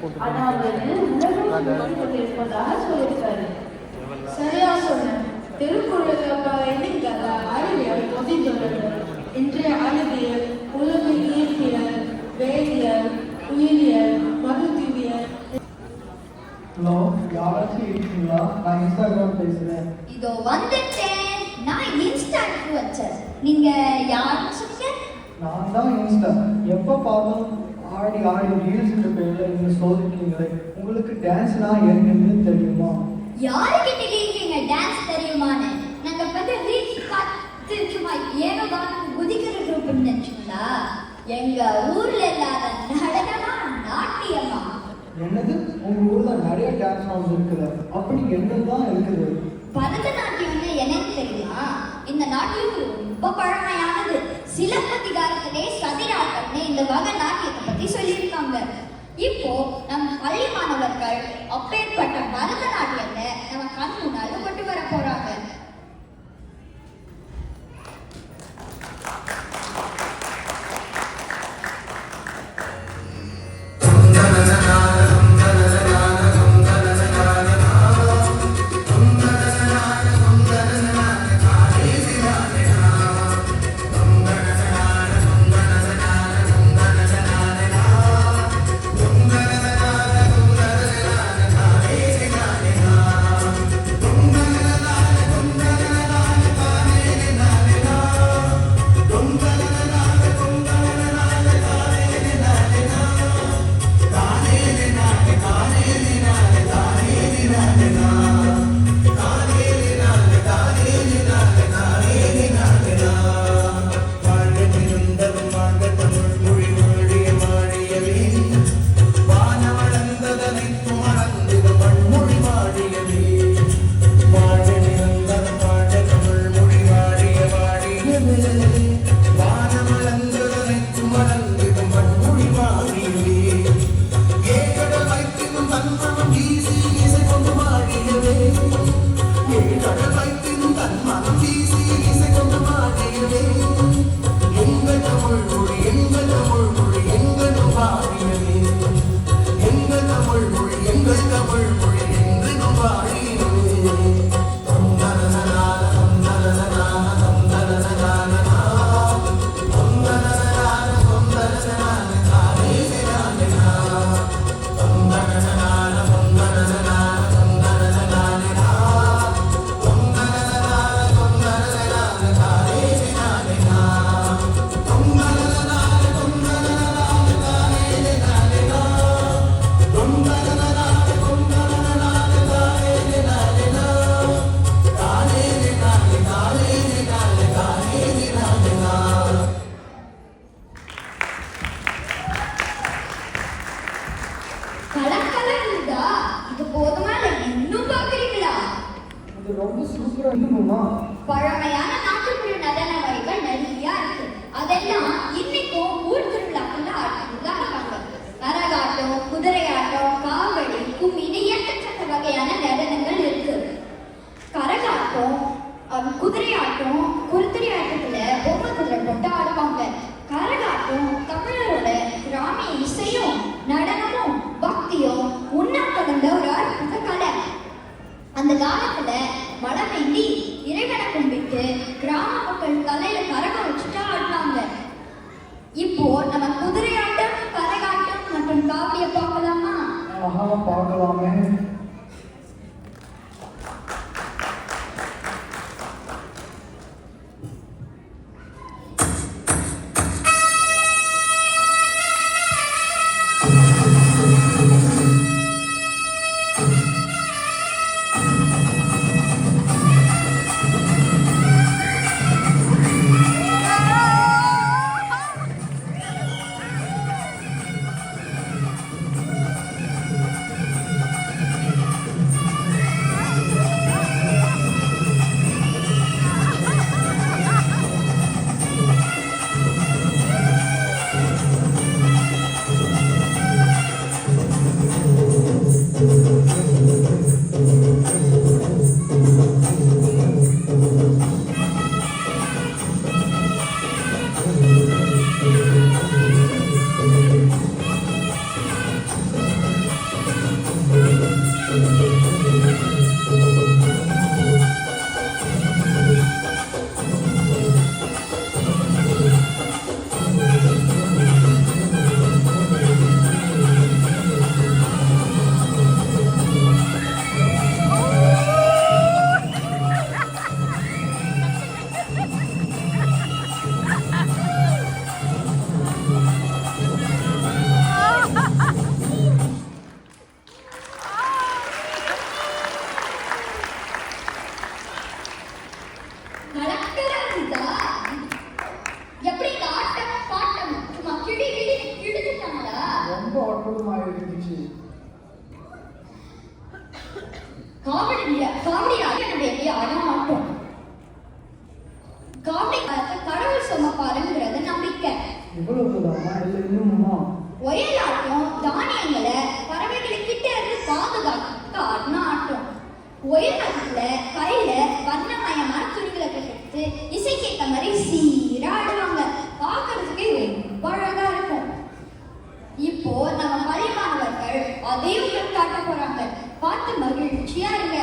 அதாவது உலகம் கொண்டிருப்பதாக சொல்லியிருக்காரு. சரியா சொன்னேன். திருக்குறளில் பல எண்ணிக்கல அறிவியல் பொதிந்துள்ளது. இன்றைய அறிவியல் உலக இயற்பியல், வேதியியல், உயிரியல், மருத்துவியல். ஹலோ, யாராச்சும் இருக்கீங்களா? நான் இன்ஸ்டாகிராம் பேசுறேன். இதோ வந்துட்டேன். நான் இன்ஸ்டா இன்ஃப்ளூயன்சர். நீங்க யாருன்னு சொன்னீங்க? நான் தான் இன்ஸ்டா. எப்போ பார்த்தாலும் ஆடி ஆடி ரீல்ஸ் பேர்ல நீங்க சொல்லிருக்கீங்களே, உங்களுக்கு டான்ஸ்னா என்னன்னு தெரியுமா? யாருக்கிட்ட கேட்குறீங்க டான்ஸ் தெரியுமான்னு? நாங்க பத்தி ரீல்ஸ் பார்த்து சும்மா ஏனோ தான் குதிக்கிற குரூப்னு நினைச்சீங்களா? எங்க ஊர்ல இல்லாத நடனமா நாட்டியமா? என்னது, உங்க ஊர்ல நிறைய டான்ஸ் ஃபார்ம்ஸ் இருக்குது. அப்படி என்னதான் இருக்குது? பரதநாட்டியம்னு என்னன்னு தெரியுமா? இந்த நாட்டியம் ரொம்ப பழமையானது. சிலப்பதிகாரத்திலே சதிராட்டம்னு இந்த வகை நாட்டியத்தை பத்தி சொல்லியிருக்காங்க. இப்போ நம்ம பள்ளி மாணவர்கள் அப்பேற்பட்ட பரதநாட்டியத்தை நம்ம கண் முன்னால கொண்டு வர போறாங்க. பழமையான நாட்டுப்புற நடன வகைகள் நிறைய இருக்கு. அதெல்லாம் இன்னைக்கும் ஊர் திருவிழாக்குள்ள ஆடுறாங்க. கரகாட்டம், குதிரையாட்டம், காவடி, கும்மின்னு எக்கச்சக்க வகையான நடனங்கள் இருக்கு. கரகாட்டம், குதிரையாட்டம், குதிரையாட்டத்துல பொம்மை குதிரை போட்டு ஆடுவாங்க. கரகாட்டம் தமிழரோட கிராமிய இசையும் நடனமும் பக்தியும் உண்ணா கலந்த ஒரு அற்புத கலை. அந்த காலத்துல மழை பெய்தி இறைவனை கும்பிட்டு கிராம மக்கள் தலையில கரகம் வச்சுட்டு ஆடுவாங்க. இப்போ நம்ம குதிரையாட்டம், கரகாட்டம் மற்றும் காவடியை பார்க்கலாமா? பார்க்கலாமே. நடக்கிறதா எப்படி இந்த ஆட்டம் பாட்டம் சும்மா கிடி கிடி கிடுதுட்டாங்களா? ரொம்ப அற்புதமாக இருந்துச்சு. காவடி ஆட வேண்டிய ஆட்டம். காவடி கடவுள் சுமப்பாருங்கிறது நம்பிக்கை. இவ்வளவுதானா இல்லை இன்னுமா? ஒயலாட்டம் தானியங்களை பறவைகளுக்கிட்ட இருந்து பாதுகாக்க ஆடின ஆட்டம். ஒயலாட்டத்துல கையில வண்ணமயமான துணிகளை கட்டிட்டு இசைக்கேற்ற மாதிரி சீரா ஆடுவாங்க. பார்க்கறதுக்கே ரொம்ப அழகா இருக்கும். இப்போ நம்ம பள்ளி மாணவர்கள் அதையும் உங்களுக்கு காட்ட போறாங்க. பார்த்து மகிழ்ச்சியா இருங்க.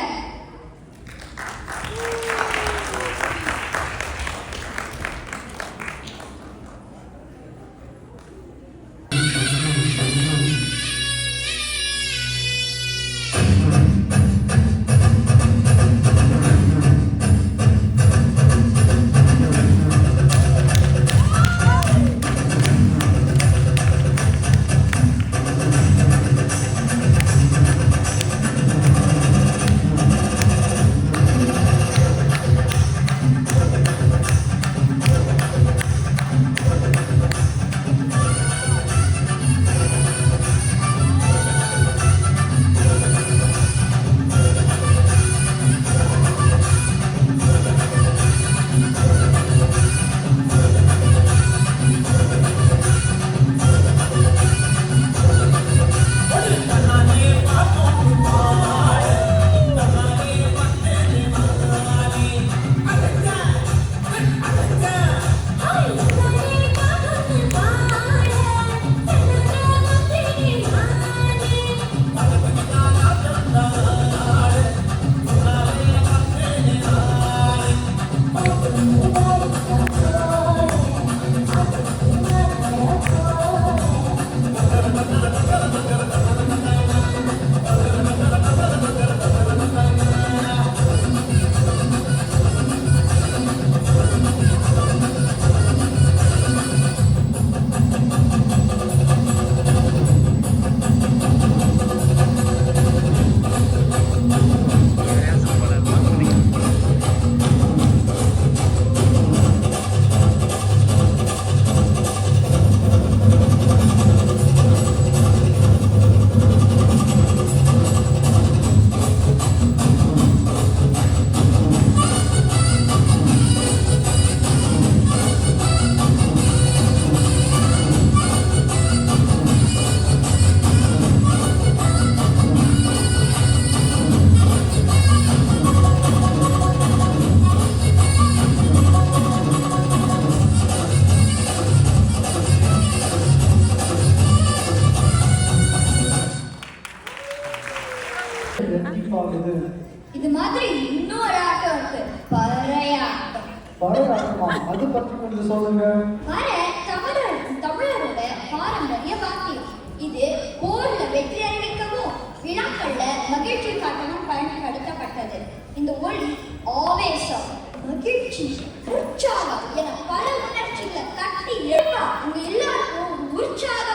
இது மாதிரி இன்னொரு ஆட்டம் இருக்கு, பறையாட்டம். பறையாட்டமா? அது பற்றி கொஞ்சம் சொல்லுங்க. பறை தமிழரோட பாரம்பரிய வாக்கியம். இது போர்ல வெற்றி அறிவிக்கவும் விழாக்கள்ல மகிழ்ச்சி காட்டவும் பயன்படுத்தப்பட்டது. இந்த ஒளி ஆவேசம், மகிழ்ச்சி, உற்சாகம் என பல உணர்ச்சிகளை தட்டி எழுப்ப உங்க எல்லாருக்கும் உற்சாகம்